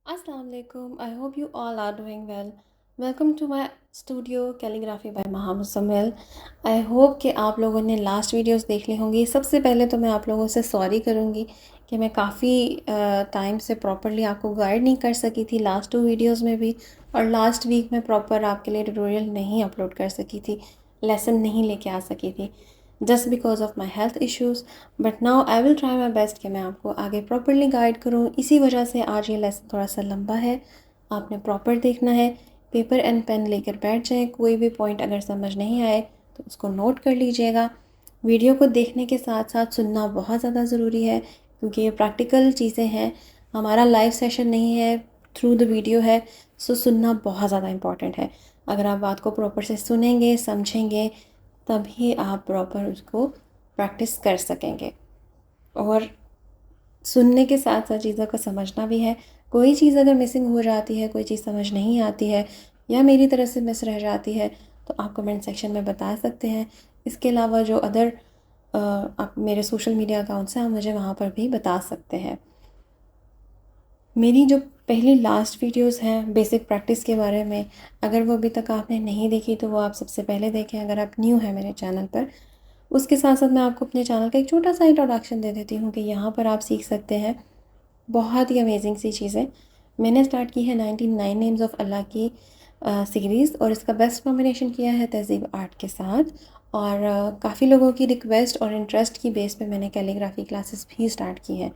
Assalamu alaikum. I hope you all are doing well. Welcome to my studio Calligraphy by Mohammed Samil. I hope कि आप लोगों ने last videos देख ली होंगी। सबसे पहले तो मैं आप लोगों से सॉरी करूँगी कि मैं काफ़ी टाइम से प्रॉपरली आपको गाइड नहीं कर सकी थी लास्ट 2 वीडियोस में भी, और लास्ट वीक में प्रॉपर आपके लिए ट्यूटोरियल नहीं अपलोड कर सकी थी, लेसन नहीं लेके आ सकी थी just because of my health issues. But now I will try my best कि मैं आपको आगे प्रॉपरली गाइड करूँ। इसी वजह से आज ये लेसन थोड़ा सा लंबा है, आपने प्रॉपर देखना है। पेपर एंड पेन लेकर बैठ जाएं। कोई भी पॉइंट अगर समझ नहीं आए तो उसको नोट कर लीजिएगा। वीडियो को देखने के साथ साथ सुनना बहुत ज़्यादा ज़रूरी है, क्योंकि ये प्रैक्टिकल चीज़ें हैं, हमारा लाइव सेशन नहीं है, थ्रू द वीडियो है। सो सुनना बहुत ज़्यादा इम्पॉर्टेंट है। अगर आप बात को प्रॉपर से सुनेंगे, समझेंगे, तभी आप प्रॉपर उसको प्रैक्टिस कर सकेंगे। और सुनने के साथ साथ चीज़ों को समझना भी है। कोई चीज़ अगर मिसिंग हो जाती है, कोई चीज़ समझ नहीं आती है या मेरी तरफ से मिस रह जाती है, तो आप कमेंट सेक्शन में बता सकते हैं। इसके अलावा जो अदर आप मेरे सोशल मीडिया अकाउंट्स हैं, आप मुझे वहाँ पर भी बता सकते हैं। मेरी जो पहली लास्ट वीडियोस हैं बेसिक प्रैक्टिस के बारे में, अगर वो अभी तक आपने नहीं देखी तो वो आप सबसे पहले देखें, अगर आप न्यू हैं मेरे चैनल पर। उसके साथ साथ मैं आपको अपने चैनल का एक छोटा सा इंट्रोडक्शन दे देती हूँ कि यहाँ पर आप सीख सकते हैं बहुत ही अमेजिंग सी चीज़ें। मैंने स्टार्ट की है 99 नेम्स ऑफ अल्लाह की सीरीज़, और इसका बेस्ट कॉम्बिनेशन किया है तहज़ीब आर्ट के साथ। और काफ़ी लोगों की रिक्वेस्ट और इंटरेस्ट की बेस पे मैंने कैलीग्राफी क्लासेस भी स्टार्ट की हैं।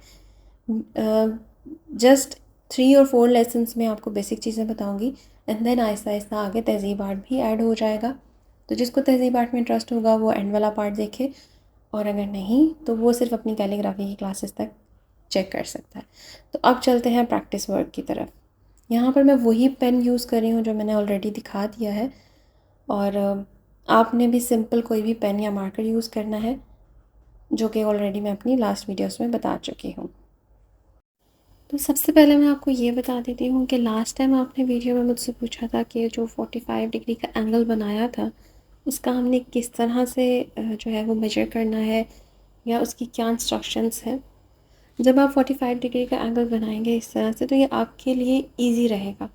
जस्ट 3 और 4 लेसन्स में आपको बेसिक चीज़ें बताऊंगी, एंड देन आहिस्ता आहिस्ता आगे तहज़ीब आर्ट भी ऐड हो जाएगा। तो जिसको तहज़ीब आर्ट में इंटरेस्ट होगा वो एंड वाला पार्ट देखे, और अगर नहीं तो वो सिर्फ अपनी कैलीग्राफी की क्लासेस तक चेक कर सकता है। तो अब चलते हैं प्रैक्टिस वर्क की तरफ। यहाँ पर मैं वही पेन यूज़ कर रही हूँ जो मैंने ऑलरेडी दिखा दिया है, और आपने भी सिंपल कोई भी पेन या मार्कर यूज़ करना है, जो कि ऑलरेडी मैं अपनी लास्ट वीडियोस में बता चुकी हूँ। तो सबसे पहले मैं आपको ये बता देती हूँ कि लास्ट टाइम आपने वीडियो में मुझसे पूछा था कि जो 45 डिग्री का एंगल बनाया था उसका हमने किस तरह से जो है वो मेजर करना है, या उसकी क्या इंस्ट्रक्शंस हैं। जब आप 45 डिग्री का एंगल बनाएंगे इस तरह से, तो ये आपके लिए इजी रहेगा।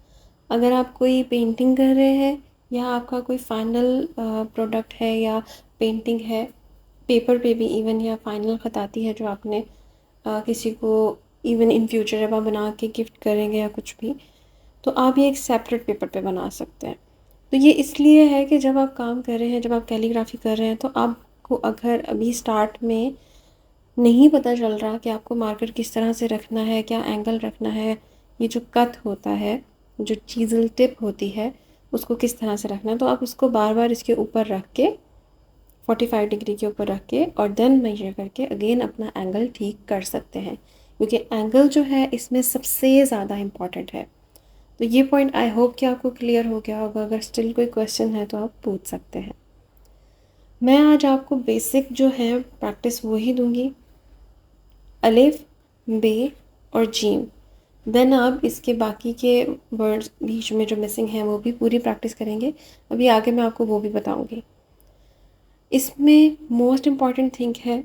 अगर आप कोई पेंटिंग कर रहे हैं या आपका कोई फाइनल प्रोडक्ट है या पेंटिंग है, पेपर पे भी इवन, या फाइनल ख़त आती है जो आपने किसी को इवन इन फ्यूचर जब आप बना के गिफ्ट करेंगे या कुछ भी, तो आप ये एक सेपरेट पेपर पे बना सकते हैं। तो ये इसलिए है कि जब आप काम कर रहे हैं, जब आप कैलीग्राफी कर रहे हैं, तो आपको अगर अभी स्टार्ट में नहीं पता चल रहा कि आपको मार्कर किस तरह से रखना है, क्या एंगल रखना है, ये जो कट होता है, जो चीज़ल टिप होती है, उसको किस तरह से रखना है, तो आप उसको बार बार इसके ऊपर रख के 45 डिग्री के ऊपर रख के और देन मेजर करके अगेन अपना एंगल ठीक कर सकते हैं, क्योंकि एंगल जो है इसमें सबसे ज़्यादा इम्पॉर्टेंट है। तो ये पॉइंट आई होप कि आपको क्लियर हो गया होगा। अगर स्टिल कोई क्वेश्चन है तो आप पूछ सकते हैं। मैं आज आपको बेसिक जो है प्रैक्टिस वही दूंगी, अलिफ, बे और जीम। देन आप इसके बाकी के वर्ड्स बीच में जो मिसिंग हैं वो भी पूरी प्रैक्टिस करेंगे। अभी आगे मैं आपको वो भी बताऊंगी। इसमें मोस्ट इम्पॉर्टेंट थिंग है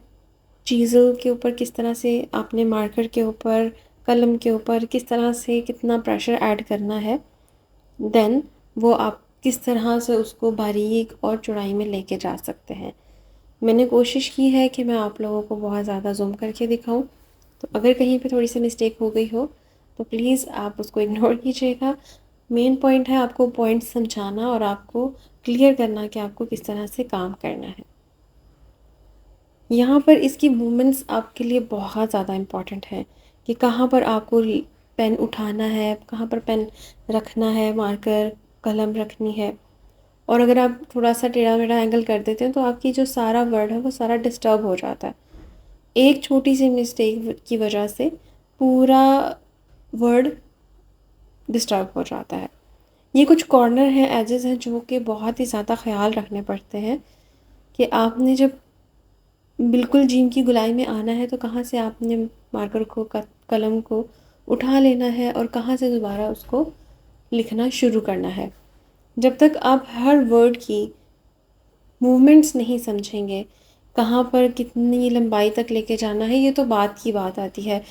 चीज़ों के ऊपर किस तरह से आपने मार्कर के ऊपर, कलम के ऊपर किस तरह से कितना प्रेशर ऐड करना है। देन वो आप किस तरह से उसको बारीक और चौड़ाई में लेके जा सकते हैं। मैंने कोशिश की है कि मैं आप लोगों को बहुत ज़्यादा जूम करके दिखाऊं, तो अगर कहीं पे थोड़ी सी मिस्टेक हो गई हो तो प्लीज़ आप उसको इग्नोर कीजिएगा। मेन पॉइंट है आपको पॉइंट समझाना और आपको क्लियर करना कि आपको किस तरह से काम करना है। यहाँ पर इसकी मूवमेंट्स आपके लिए बहुत ज़्यादा इम्पॉर्टेंट है कि कहाँ पर आपको पेन उठाना है, कहाँ पर पेन रखना है, मार्कर कलम रखनी है। और अगर आप थोड़ा सा टेढ़ा मेढ़ा एंगल कर देते हैं तो आपकी जो सारा वर्ड है वो सारा डिस्टर्ब हो जाता है। एक छोटी सी मिस्टेक की वजह से पूरा वर्ड डिस्टर्ब हो जाता है। ये कुछ कॉर्नर हैं, एजेस हैं, जो कि बहुत ही ज़्यादा ख्याल रखने पड़ते हैं कि आपने जब बिल्कुल जीम की गुलाई में आना है तो कहाँ से आपने मार्कर को, कलम को उठा लेना है और कहाँ से दोबारा उसको लिखना शुरू करना है। जब तक आप हर वर्ड की मूवमेंट्स नहीं समझेंगे, कहाँ पर कितनी लंबाई तक लेके जाना है, ये तो बात की बात आती है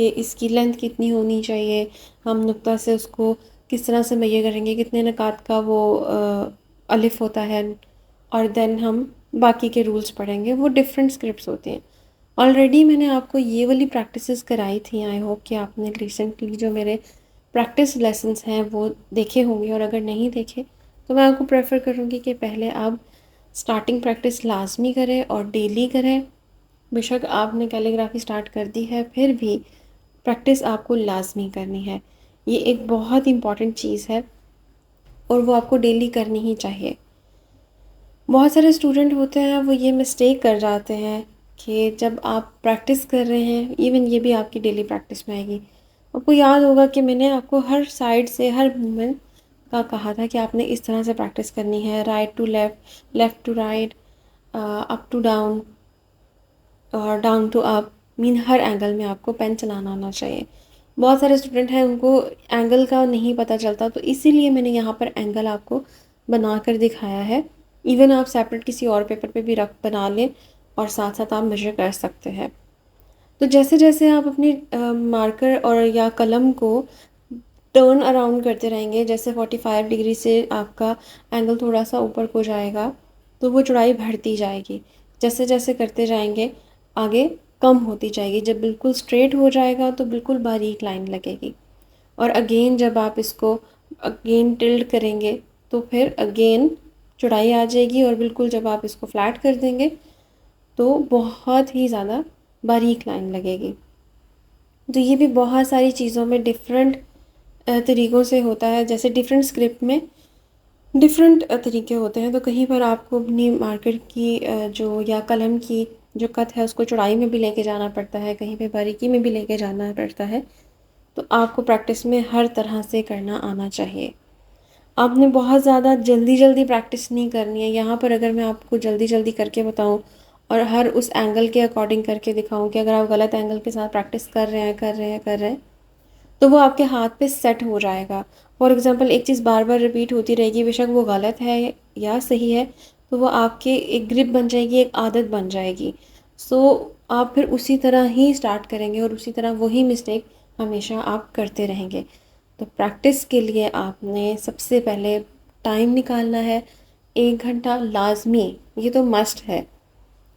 कि इसकी लेंथ कितनी होनी चाहिए, हम नुक्ता से उसको किस तरह से मैयर करेंगे, कितने निकात का वो अलिफ होता है, और देन हम बाकी के रूल्स पढ़ेंगे। वो डिफरेंट स्क्रिप्ट्स होती हैं। ऑलरेडी मैंने आपको ये वाली प्रैक्टिसेस कराई थी। आई होप कि आपने रिसेंटली जो मेरे प्रैक्टिस लेसन्स हैं वो देखे होंगे, और अगर नहीं देखे तो मैं आपको प्रेफर करूँगी कि पहले आप स्टार्टिंग प्रैक्टिस लाजमी करें और डेली करें। बेशक आपने कैलीग्राफी स्टार्ट कर दी है, फिर भी प्रैक्टिस आपको लाजमी करनी है। ये एक बहुत इम्पॉर्टेंट चीज़ है और वो आपको डेली करनी ही चाहिए। बहुत सारे स्टूडेंट होते हैं वो ये मिस्टेक कर जाते हैं कि जब आप प्रैक्टिस कर रहे हैं, इवन ये भी आपकी डेली प्रैक्टिस में आएगी, आपको याद होगा कि मैंने आपको हर साइड से हर मूवमेंट का कहा था कि आपने इस तरह से प्रैक्टिस करनी है, right to left, left to right, up to down और डाउन टू अप। मीन हर एंगल में आपको पेन चलाना आना चाहिए। बहुत सारे स्टूडेंट हैं उनको एंगल का नहीं पता चलता, तो इसीलिए मैंने यहाँ पर एंगल आपको बना कर दिखाया है। इवन आप सेपरेट किसी और पेपर पे भी रख बना लें और साथ साथ आप मेजर कर सकते हैं। तो जैसे जैसे आप अपनी मार्कर और या कलम को टर्न अराउंड करते रहेंगे, जैसे 45 डिग्री से आपका एंगल थोड़ा सा ऊपर को जाएगा तो वो चौड़ाई बढ़ती जाएगी। जैसे जैसे करते जाएंगे आगे कम होती जाएगी। जब बिल्कुल स्ट्रेट हो जाएगा तो बिल्कुल बारीक लाइन लगेगी, और अगेन जब आप इसको अगेन टिल्ट करेंगे तो फिर अगेन चौड़ाई आ जाएगी, और बिल्कुल जब आप इसको फ्लैट कर देंगे तो बहुत ही ज़्यादा बारीक लाइन लगेगी। तो ये भी बहुत सारी चीज़ों में डिफरेंट तरीक़ों से होता है। जैसे डिफरेंट स्क्रिप्ट में डिफरेंट तरीके होते हैं, तो कहीं पर आपको अपनी मार्कर की जो या कलम की जो कट है उसको चौड़ाई में भी लेके जाना पड़ता है, कहीं पे बारीकी में भी लेके जाना पड़ता है। तो आपको प्रैक्टिस में हर तरह से करना आना चाहिए। आपने बहुत ज़्यादा जल्दी जल्दी प्रैक्टिस नहीं करनी है। यहाँ पर अगर मैं आपको जल्दी जल्दी करके बताऊँ और हर उस एंगल के अकॉर्डिंग करके दिखाऊँ कि अगर आप गलत एंगल के साथ प्रैक्टिस कर रहे हैं तो वो आपके हाथ पे सेट हो जाएगा। फॉर एग्ज़ाम्पल एक चीज़ बार बार रिपीट होती रहेगी, बेशक वो गलत है या सही है, तो वो आपके एक ग्रिप बन जाएगी, एक आदत बन जाएगी। सो आप फिर उसी तरह ही स्टार्ट करेंगे और उसी तरह वही मिस्टेक हमेशा आप करते रहेंगे। तो प्रैक्टिस के लिए आपने सबसे पहले टाइम निकालना है। 1 घंटा लाजमी, ये तो मस्ट है।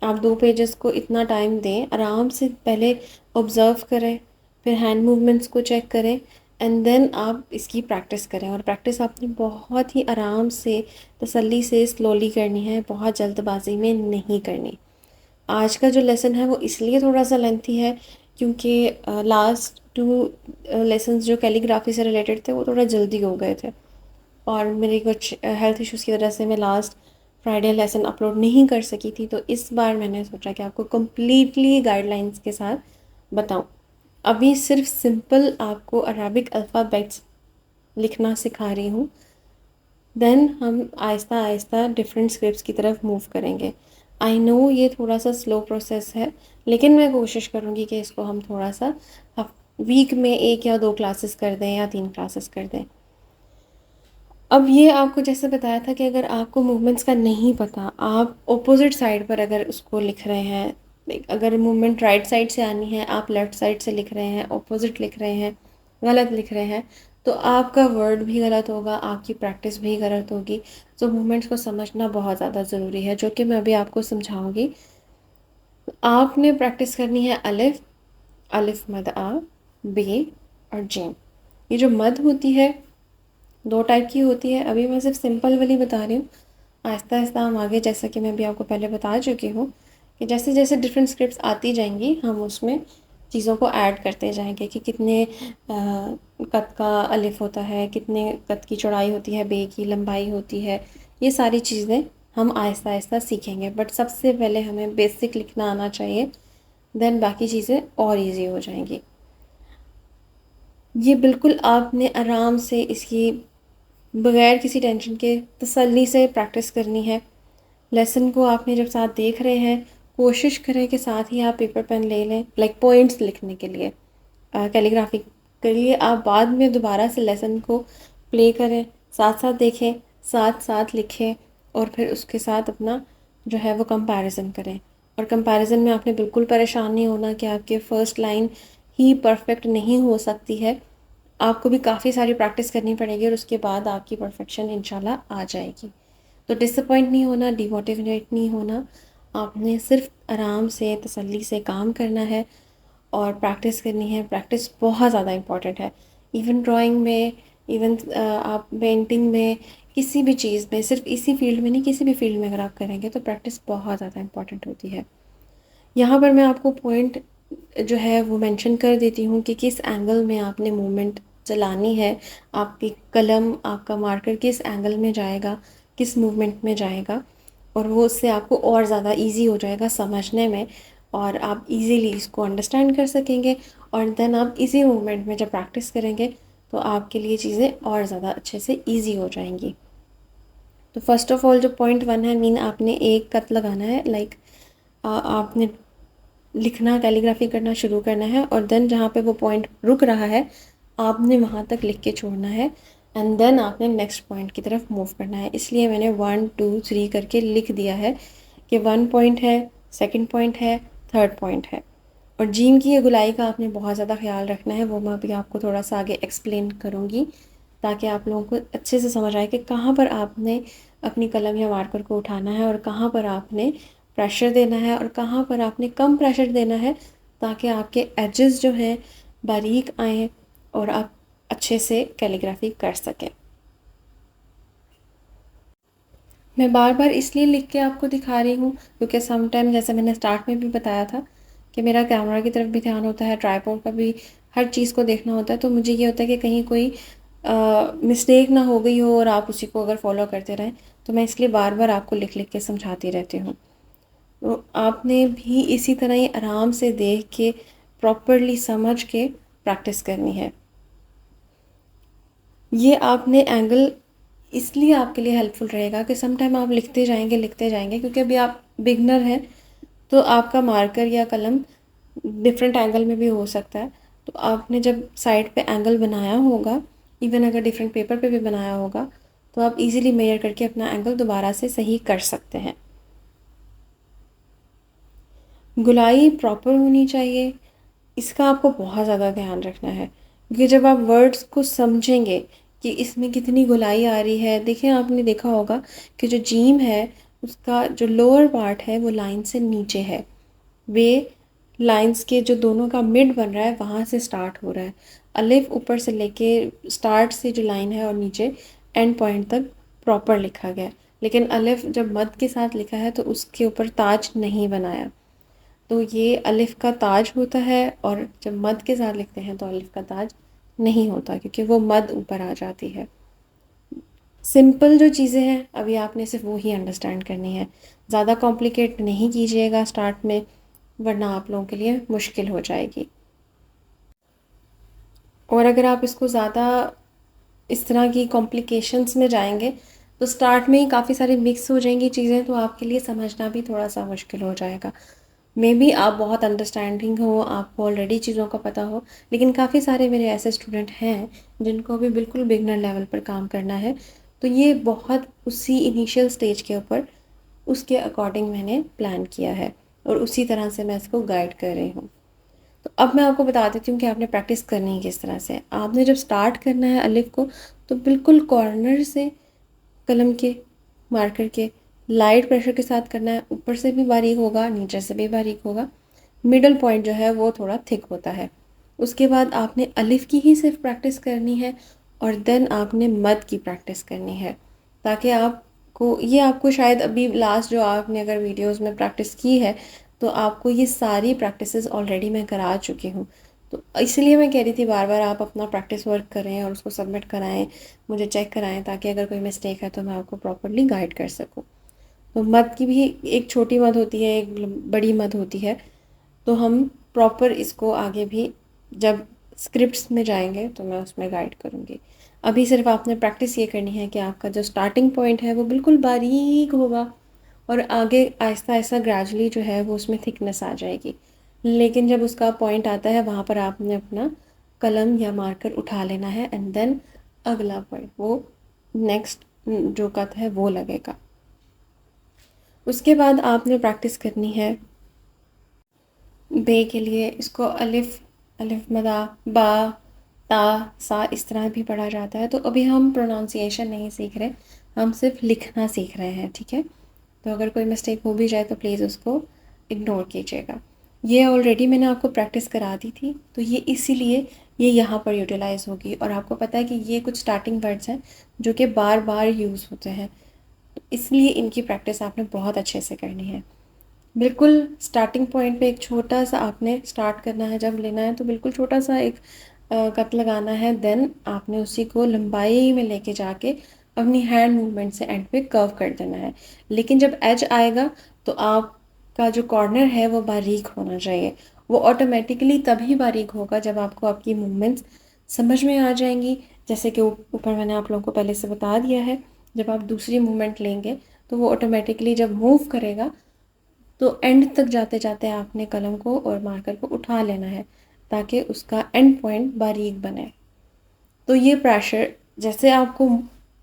आप 2 पेजेस को इतना टाइम दें, आराम से पहले ऑब्ज़र्व करें, फिर हैंड मूवमेंट्स को चेक करें, एंड देन आप इसकी प्रैक्टिस करें। और प्रैक्टिस आपने बहुत ही आराम से, तसल्ली से, स्लोली करनी है, बहुत जल्दबाजी में नहीं करनी। आज का जो लेसन है वो इसलिए थोड़ा सा लेंथी है क्योंकि लास्ट 2 लेसन्स जो कैलीग्राफी से रिलेटेड थे वो थोड़ा जल्दी हो गए थे, और मेरी कुछ हेल्थ इश्यूज़ की वजह से मैं लास्ट फ्राइडे लेसन अपलोड नहीं कर सकी थी। तो इस बार मैंने सोचा कि आपको कम्प्लीटली गाइडलाइंस के साथ बताऊं। अभी सिर्फ सिंपल आपको अरबिक अल्फ़ाबेट्स लिखना सिखा रही हूँ, देन हम आहिस्ता आहिस्ता डिफरेंट स्क्रिप्ट्स की तरफ मूव करेंगे। आई नो ये थोड़ा सा स्लो प्रोसेस है, लेकिन मैं कोशिश करूँगी कि इसको हम थोड़ा सा वीक में 1 या 2 क्लासेस कर दें या 3 क्लासेस कर दें। अब ये आपको जैसे बताया था कि अगर आपको मूवमेंट्स का नहीं पता, आप ऑपोजिट साइड पर अगर उसको लिख रहे हैं, अगर मूवमेंट राइट साइड से आनी है, आप लेफ़्ट साइड से लिख रहे हैं, ऑपोजिट लिख रहे हैं, गलत लिख रहे हैं, तो आपका वर्ड भी गलत होगा, आपकी प्रैक्टिस भी गलत होगी। तो मूवमेंट्स को समझना बहुत ज़्यादा ज़रूरी है, जो कि मैं अभी आपको समझाऊँगी। आपने प्रैक्टिस करनी है अलिफ, अलिफ मद आ, बे और जिम। ये जो मद होती है 2 टाइप की होती है। अभी मैं सिर्फ सिंपल वाली बता रही हूँ। आहिस्ता आहिस्ता हम आगे, जैसा कि मैं अभी आपको पहले बता चुकी हूँ, कि जैसे जैसे डिफरेंट स्क्रिप्ट्स आती जाएंगी हम उसमें चीज़ों को ऐड करते जाएंगे कि कितने कद का अलिफ होता है, कितने कद की चौड़ाई होती है, बे की लंबाई होती है। ये सारी चीज़ें हम आहिस्ता आहिस्ता सीखेंगे, बट सबसे पहले हमें बेसिक लिखना आना चाहिए, देन बाकी चीज़ें और ईजी हो जाएंगी। ये बिल्कुल आपने आराम से इसकी बगैर किसी टेंशन के तसल्ली से प्रैक्टिस करनी है। लेसन को आपने जब साथ देख रहे हैं, कोशिश करें कि साथ ही आप पेपर पेन ले लें, लाइक पॉइंट्स लिखने के लिए, कैलीग्राफी के लिए। आप बाद में दोबारा से लेसन को प्ले करें, साथ साथ देखें, साथ साथ लिखें, और फिर उसके साथ अपना जो है वो कंपैरिजन करें। और कंपैरिजन में आपने बिल्कुल परेशान नहीं होना कि आपके फ़र्स्ट लाइन ही परफेक्ट नहीं हो सकती है, आपको भी काफ़ी सारी प्रैक्टिस करनी पड़ेगी और उसके बाद आपकी परफेक्शन इंशाल्लाह आ जाएगी। तो डिसअपॉइंट नहीं होना, डिमोटिवेट नहीं होना, आपने सिर्फ आराम से तसल्ली से काम करना है और प्रैक्टिस करनी है। प्रैक्टिस बहुत ज़्यादा इम्पॉर्टेंट है, इवन ड्राइंग में, इवन आप पेंटिंग में, किसी भी चीज़ में, सिर्फ इसी फील्ड में नहीं, किसी भी फील्ड में अगर आप करेंगे तो प्रैक्टिस बहुत ज़्यादा इम्पॉर्टेंट होती है। यहाँ पर मैं आपको पॉइंट जो है वो मेंशन कर देती हूँ कि किस एंगल में आपने मूवमेंट चलानी है, आपकी कलम, आपका मार्कर किस एंगल में जाएगा, किस मूवमेंट में जाएगा, और वो उससे आपको और ज़्यादा इजी हो जाएगा समझने में और आप इजीली इसको अंडरस्टैंड कर सकेंगे। और देन आप इसी मूवमेंट में जब प्रैक्टिस करेंगे तो आपके लिए चीज़ें और ज़्यादा अच्छे से ईजी हो जाएंगी। तो फर्स्ट ऑफ ऑल जो पॉइंट 1 है, मीन आपने एक कट लगाना है, लाइक आपने लिखना, कैलीग्राफी करना शुरू करना है और देन जहाँ पे वो पॉइंट रुक रहा है आपने वहाँ तक लिख के छोड़ना है एंड देन आपने नेक्स्ट पॉइंट की तरफ मूव करना है। इसलिए मैंने 1 2 3 करके लिख दिया है कि 1 पॉइंट है, सेकंड पॉइंट है, थर्ड पॉइंट है। और जीम की ये गुलाई का आपने बहुत ज़्यादा ख्याल रखना है, वो मैं अभी आपको थोड़ा सा आगे एक्सप्लेन करूँगी ताकि आप लोगों को अच्छे से समझ आए कि कहाँ पर आपने अपनी कलम या मार्कर को उठाना है और कहाँ पर आपने प्रेशर देना है और कहाँ पर आपने कम प्रेशर देना है, ताकि आपके एजेस जो हैं बारीक आएँ और आप अच्छे से कैलीग्राफी कर सकें। मैं बार बार इसलिए लिख के आपको दिखा रही हूँ क्योंकि सम टाइम, जैसे मैंने स्टार्ट में भी बताया था, कि मेरा कैमरा की तरफ भी ध्यान होता है, ट्राइपॉड का भी, हर चीज़ को देखना होता है। तो मुझे ये होता है कि कहीं कोई मिस्टेक ना हो गई हो और आप उसी को अगर फॉलो करते रहें, तो मैं इसलिए बार बार आपको लिख लिख के समझाती रहती हूँ। तो आपने भी इसी तरह ही आराम से देख के, प्रॉपरली समझ के प्रैक्टिस करनी है। ये आपने एंगल इसलिए आपके लिए हेल्पफुल रहेगा कि सम टाइम आप लिखते जाएंगे क्योंकि अभी आप बिगनर हैं, तो आपका मार्कर या कलम डिफरेंट एंगल में भी हो सकता है। तो आपने जब साइड पे एंगल बनाया होगा, इवन अगर डिफरेंट पेपर पे भी बनाया होगा, तो आप इजीली मेजर करके अपना एंगल दोबारा से सही कर सकते हैं। गुलाई प्रॉपर होनी चाहिए, इसका आपको बहुत ज़्यादा ध्यान रखना है क्योंकि जब आप वर्ड्स को समझेंगे कि इसमें कितनी गुलाई आ रही है, देखिए आपने देखा होगा कि जो जीम है उसका जो लोअर पार्ट है वो लाइन से नीचे है, वे लाइंस के जो दोनों का मिड बन रहा है वहाँ से स्टार्ट हो रहा है। अलिफ ऊपर से लेके स्टार्ट से जो लाइन है और नीचे एंड पॉइंट तक प्रॉपर लिखा गया है, लेकिन अलिफ जब मद के साथ लिखा है तो उसके ऊपर ताज नहीं बनाया। तो ये अलिफ का ताज होता है और जब मद के साथ लिखते हैं तो अलिफ का ताज नहीं होता क्योंकि वो मद ऊपर आ जाती है। सिंपल जो चीज़ें हैं अभी आपने सिर्फ वो ही अंडरस्टैंड करनी है, ज़्यादा कॉम्प्लिकेट नहीं कीजिएगा स्टार्ट में, वरना आप लोगों के लिए मुश्किल हो जाएगी। और अगर आप इसको ज़्यादा इस तरह की कॉम्प्लिकेशंस में जाएंगे तो स्टार्ट में ही काफ़ी सारी मिक्स हो जाएंगी चीज़ें, तो आपके लिए समझना भी थोड़ा सा मुश्किल हो जाएगा। मे बी आप बहुत अंडरस्टैंडिंग हो, आपको ऑलरेडी चीज़ों का पता हो, लेकिन काफ़ी सारे मेरे ऐसे स्टूडेंट हैं जिनको अभी बिल्कुल बिगनर लेवल पर काम करना है। तो ये बहुत उसी इनिशियल स्टेज के ऊपर उसके अकॉर्डिंग मैंने प्लान किया है और उसी तरह से मैं इसको गाइड कर रही हूँ। तो अब मैं आपको बता देती हूँ कि आपने प्रैक्टिस करनी है किस तरह से। आपने जब स्टार्ट करना है अलिफ को, तो बिल्कुल कॉर्नर से कलम के, मार्कर के लाइट प्रेशर के साथ करना है। ऊपर से भी बारीक होगा, नीचे से भी बारीक होगा, मिडल पॉइंट जो है वो थोड़ा थिक होता है। उसके बाद आपने अलिफ की ही सिर्फ प्रैक्टिस करनी है और देन आपने मद की प्रैक्टिस करनी है, ताकि आपको शायद अभी लास्ट जो आपने अगर वीडियोस में प्रैक्टिस की है तो आपको ये सारी प्रैक्टिसेस ऑलरेडी मैं करा चुकी हूँ। तो इसलिए मैं कह रही थी बार बार आप अपना प्रैक्टिस वर्क करें और उसको सबमिट कराएं, मुझे चेक कराएं, ताकि अगर कोई मिस्टेक है तो मैं आपको प्रॉपरली गाइड कर सकूँ। तो मद की भी एक छोटी मद होती है, एक बड़ी मद होती है, तो हम प्रॉपर इसको आगे भी जब स्क्रिप्ट्स में जाएंगे तो मैं उसमें गाइड करूँगी। अभी सिर्फ आपने प्रैक्टिस ये करनी है कि आपका जो स्टार्टिंग पॉइंट है वो बिल्कुल बारीक होगा और आगे आहिस्ता आहिस्ता ग्रेजुअली जो है वो उसमें थिकनेस आ जाएगी, लेकिन जब उसका पॉइंट आता है वहाँ पर आपने अपना कलम या मार्कर उठा लेना है एंड देन अगला पॉइंट, वो नेक्स्ट जो कट है वो लगेगा। उसके बाद आपने प्रैक्टिस करनी है बे के लिए। इसको अलिफ अलिफ मदा बा ता सा इस तरह भी पढ़ा जाता है। तो अभी हम प्रोनाउंसिएशन नहीं सीख रहे, हम सिर्फ लिखना सीख रहे हैं, ठीक है। तो अगर कोई मिस्टेक हो भी जाए तो प्लीज़ उसको इग्नोर कीजिएगा। ये ऑलरेडी मैंने आपको प्रैक्टिस करा दी थी, तो ये इसीलिए ये यहाँ पर यूटिलाइज़ होगी। और आपको पता है कि ये कुछ स्टार्टिंग वर्ड्स हैं जो कि बार बार यूज़ होते हैं, तो इसलिए इनकी प्रैक्टिस आपने बहुत अच्छे से करनी है। बिल्कुल स्टार्टिंग पॉइंट पे एक छोटा सा आपने स्टार्ट करना है, जब लेना है तो बिल्कुल छोटा सा एक कट लगाना है। देन आपने उसी को लंबाई में लेके जाके अपनी हैंड मूवमेंट से एंड पे कर्व कर देना है। लेकिन जब एज आएगा तो आपका जो कॉर्नर है वो बारीक होना चाहिए। वो ऑटोमेटिकली तभी बारीक होगा जब आपको आपकी मूवमेंट्स समझ में आ जाएंगी। जैसे कि ऊपर मैंने आप लोगों को पहले से बता दिया है, जब आप दूसरी मूवमेंट लेंगे तो वो ऑटोमेटिकली जब मूव करेगा तो एंड तक जाते जाते आपने कलम को और मार्कर को उठा लेना है ताकि उसका एंड पॉइंट बारीक बने। तो ये प्रेशर, जैसे आपको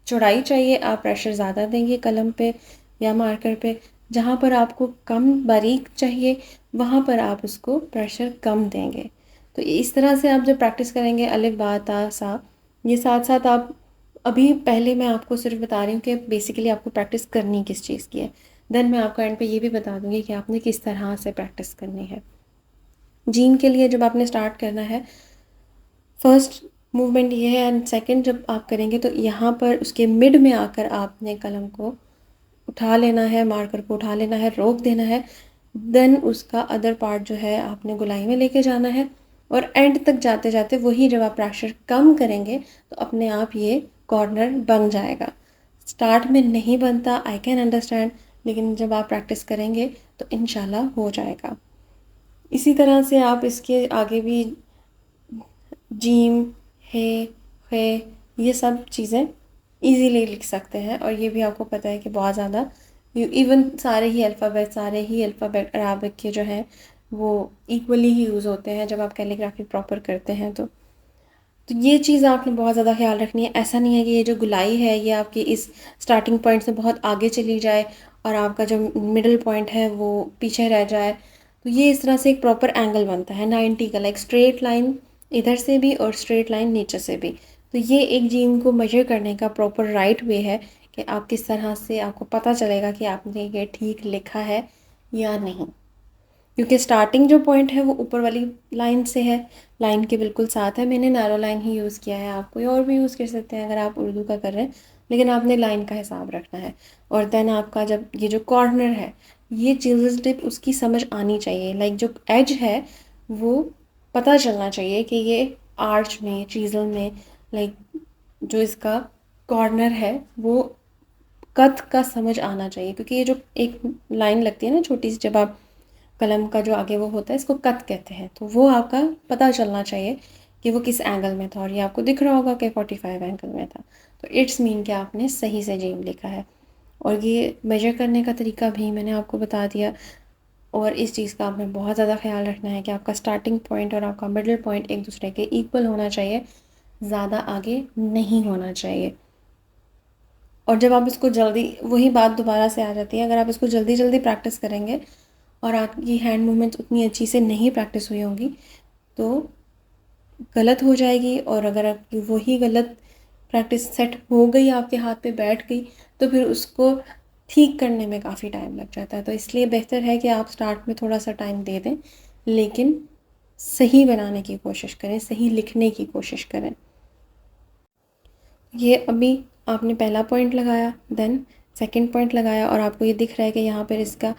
चौड़ाई चाहिए आप प्रेशर ज़्यादा देंगे कलम पे या मार्कर पे, जहाँ पर आपको कम बारीक चाहिए वहाँ पर आप उसको प्रेशर कम देंगे। तो इस तरह से आप जब प्रैक्टिस करेंगे अलिफ बा ता सा, ये साथ साथ आप, अभी पहले मैं आपको सिर्फ बता रही हूँ कि बेसिकली आपको प्रैक्टिस करनी किस चीज़ की है। देन मैं आपको एंड पे ये भी बता दूँगी कि आपने किस तरह से प्रैक्टिस करनी है। जीम के लिए जब आपने स्टार्ट करना है, फर्स्ट मूवमेंट ये है एंड सेकंड जब आप करेंगे तो यहाँ पर उसके मिड में आकर आपने कलम को उठा लेना है, मार्कर को उठा लेना है, रोक देना है। देन उसका अदर पार्ट जो है आपने गोलाई में लेके जाना है और एंड तक जाते जाते वही जब आप प्रेशर कम करेंगे तो अपने आप ये कॉर्नर बन जाएगा। स्टार्ट में नहीं बनता, आई कैन अंडरस्टैंड, लेकिन जब आप प्रैक्टिस करेंगे तो इंशाल्लाह हो जाएगा। इसी तरह से आप इसके आगे भी जीम है है ये सब चीज़ें इजीली लिख सकते हैं। और ये भी आपको पता है कि बहुत ज़्यादा इवन सारे ही अल्फ़ाबेट अराबिक के जो हैं वो इक्वली ही यूज़ होते हैं जब आप कैलीग्राफी प्रॉपर करते हैं। तो ये चीज़ आपने बहुत ज़्यादा ख्याल रखनी है। ऐसा नहीं है कि ये जो गुलाई है ये आपकी इस स्टार्टिंग पॉइंट से बहुत आगे चली जाए और आपका जो मिडल पॉइंट है वो पीछे रह जाए। तो ये इस तरह से एक प्रॉपर एंगल बनता है 90 का, लाइक स्ट्रेट लाइन इधर से भी और स्ट्रेट लाइन नीचे से भी। तो ये एक जीम को मेजर करने का प्रॉपर राइट वे है कि आप किस तरह से, आपको पता चलेगा कि आपने ये ठीक लिखा है या नहीं। क्योंकि स्टार्टिंग जो पॉइंट है वो ऊपर वाली लाइन से है, लाइन के बिल्कुल साथ है। मैंने नैरो लाइन ही यूज़ किया है, आप कोई और भी यूज़ कर सकते हैं अगर आप उर्दू का कर रहे हैं, लेकिन आपने लाइन का हिसाब रखना है। और देन आपका जब ये जो कॉर्नर है, ये चीज़ टिप उसकी समझ आनी चाहिए, लाइक जो एज है वो पता चलना चाहिए कि ये आर्च में, चीज़ल में, लाइक जो इसका कॉर्नर है वो कट का समझ आना चाहिए। क्योंकि ये जो एक लाइन लगती है ना छोटी सी, जब आप कलम का जो आगे वो होता है इसको कट कहते हैं, तो वो आपका पता चलना चाहिए कि वो किस एंगल में था। और ये आपको दिख रहा होगा कि 45 एंगल में था, तो इट्स मीन कि आपने सही से जीम लिखा है। और ये मेजर करने का तरीका भी मैंने आपको बता दिया। और इस चीज़ का आपने बहुत ज़्यादा ख्याल रखना है कि आपका स्टार्टिंग पॉइंट और आपका मिडल पॉइंट एक दूसरे के इक्वल होना चाहिए, ज़्यादा आगे नहीं होना चाहिए। और जब आप इसको जल्दी, वही बात दोबारा से आ जाती है, अगर आप इसको जल्दी जल्दी प्रैक्टिस करेंगे और आपकी हैंड मूवमेंट्स उतनी अच्छी से नहीं प्रैक्टिस हुई होंगी तो गलत हो जाएगी। और अगर आपकी वही गलत प्रैक्टिस सेट हो गई, आपके हाथ पे बैठ गई, तो फिर उसको ठीक करने में काफ़ी टाइम लग जाता है। तो इसलिए बेहतर है कि आप स्टार्ट में थोड़ा सा टाइम दे दें, लेकिन सही बनाने की कोशिश करें, सही लिखने की कोशिश करें। ये अभी आपने पहला पॉइंट लगाया, देन सेकंड पॉइंट लगाया और आपको ये दिख रहा है कि यहाँ पर इसका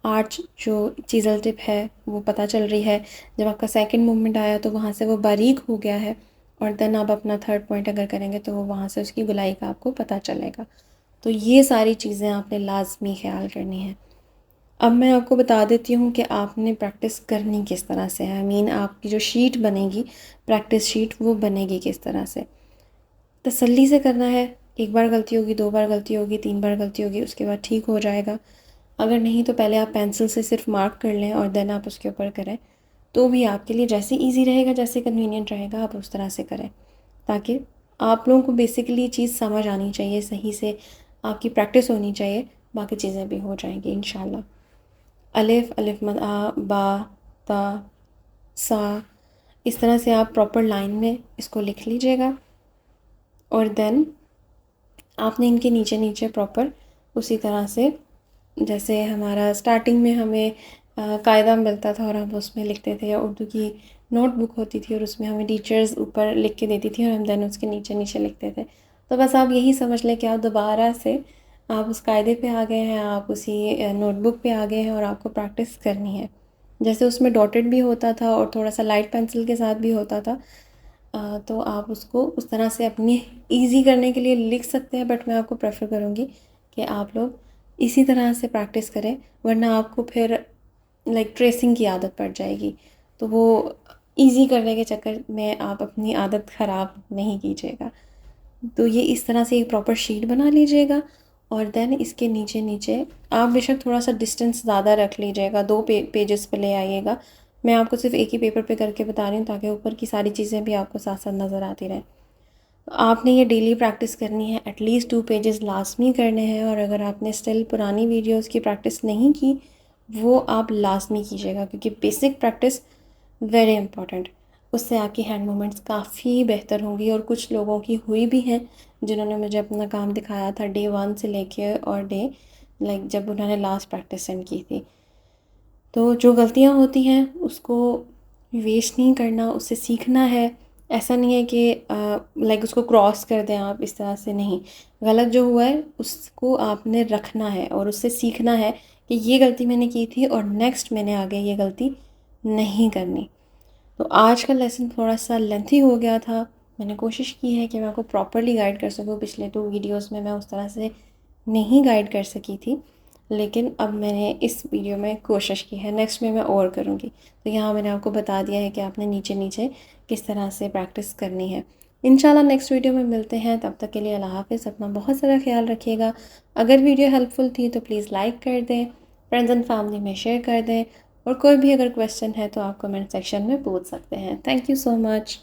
आर्च जो चीज़ल टिप है वो पता चल रही है। जब आपका सेकंड मूवमेंट आया तो वहाँ से वो बारीक हो गया है और देन आप अपना थर्ड पॉइंट अगर करेंगे तो वहाँ से उसकी गुलाई का आपको पता चलेगा। तो ये सारी चीज़ें आपने लाजमी ख्याल करनी है। अब मैं आपको बता देती हूँ कि आपने प्रैक्टिस करनी किस तरह से है। आई मीन आपकी जो शीट बनेगी, प्रैक्टिस शीट, वो बनेगी किस तरह से। तसल्ली से करना है, एक बार गलती होगी, दो बार गलती होगी, तीन बार गलती होगी, उसके बाद ठीक हो जाएगा। अगर नहीं तो पहले आप पेंसिल से सिर्फ मार्क कर लें और देन आप उसके ऊपर करें, तो भी आपके लिए जैसे इजी रहेगा, जैसे कन्वीनियंट रहेगा, आप उस तरह से करें। ताकि आप लोगों को बेसिकली चीज़ समझ आनी चाहिए, सही से आपकी प्रैक्टिस होनी चाहिए, बाकी चीज़ें भी हो जाएंगी इंशाल्लाह। अलिफ, अलिफ मद आ, बा, ता, सा, इस तरह से आप प्रॉपर लाइन में इसको लिख लीजिएगा और देन आपने इनके नीचे नीचे प्रॉपर उसी तरह से, जैसे हमारा स्टार्टिंग में हमें कायदा मिलता था और हम उसमें लिखते थे, या उर्दू की नोटबुक होती थी और उसमें हमें टीचर्स ऊपर लिख के देती थी और हम देन उसके नीचे नीचे लिखते थे। तो बस आप यही समझ लें कि आप दोबारा से आप उस कायदे पे आ गए हैं, आप उसी नोटबुक पे आ गए हैं और आपको प्रैक्टिस करनी है। जैसे उसमें डॉटेड भी होता था और थोड़ा सा लाइट पेंसिल के साथ भी होता था, तो आप उसको उस तरह से अपनी ईज़ी करने के लिए लिख सकते हैं, बट मैं आपको प्रेफर करूँगी कि आप लोग इसी तरह से प्रैक्टिस करें, वरना आपको फिर लाइक ट्रेसिंग की आदत पड़ जाएगी। तो वो इजी करने के चक्कर में आप अपनी आदत ख़राब नहीं कीजिएगा। तो ये इस तरह से एक प्रॉपर शीट बना लीजिएगा और देन इसके नीचे नीचे आप बेशक थोड़ा सा डिस्टेंस ज़्यादा रख लीजिएगा, 2 पेजेस पे ले आइएगा। मैं आपको सिर्फ एक ही पेपर पे करके बता रही हूँ ताकि ऊपर की सारी चीज़ें भी आपको साथ साथ नज़र आती रहें। तो आपने ये डेली प्रैक्टिस करनी है, एटलीस्ट 2 पेजेस लाजमी करने हैं। और अगर आपने स्टिल पुरानी वीडियोस की प्रैक्टिस नहीं की, वो आप लाजमी कीजिएगा, क्योंकि बेसिक प्रैक्टिस वेरी इंपॉर्टेंट। उससे आपकी हैंड मूवमेंट्स काफ़ी बेहतर होंगी और कुछ लोगों की हुई भी हैं जिन्होंने मुझे अपना काम दिखाया था डे 1 से लेके और डे लाइक जब उन्होंने लास्ट प्रैक्टिस सेंड की थी। तो जो गलतियाँ होती हैं उसको वेस्ट नहीं करना, उससे सीखना है। ऐसा नहीं है कि लाइक उसको क्रॉस कर दें आप, इस तरह से नहीं। गलत जो हुआ है उसको आपने रखना है और उससे सीखना है कि ये गलती मैंने की थी और नेक्स्ट मैंने आगे ये गलती नहीं करनी। तो आज का लेसन थोड़ा सा लेंथी हो गया था। मैंने कोशिश की है कि मैं आपको प्रॉपरली गाइड कर सकूँ। पिछले 2 वीडियोस में मैं उस तरह से नहीं गाइड कर सकी थी, लेकिन अब मैंने इस वीडियो में कोशिश की है। नेक्स्ट में मैं और करूँगी। तो यहाँ मैंने आपको बता दिया है कि आपने नीचे नीचे किस तरह से प्रैक्टिस करनी है। इंशाल्लाह नेक्स्ट वीडियो में मिलते हैं, तब तक के लिए अल्लाह हाफ़िज़। अपना बहुत सारा ख्याल रखिएगा। अगर वीडियो हेल्पफुल थी तो प्लीज़ लाइक कर दें, फ्रेंड्स एंड फैमिली में शेयर कर दें, और कोई भी अगर क्वेश्चन है तो आप कमेंट सेक्शन में पूछ सकते हैं। Thank you so much.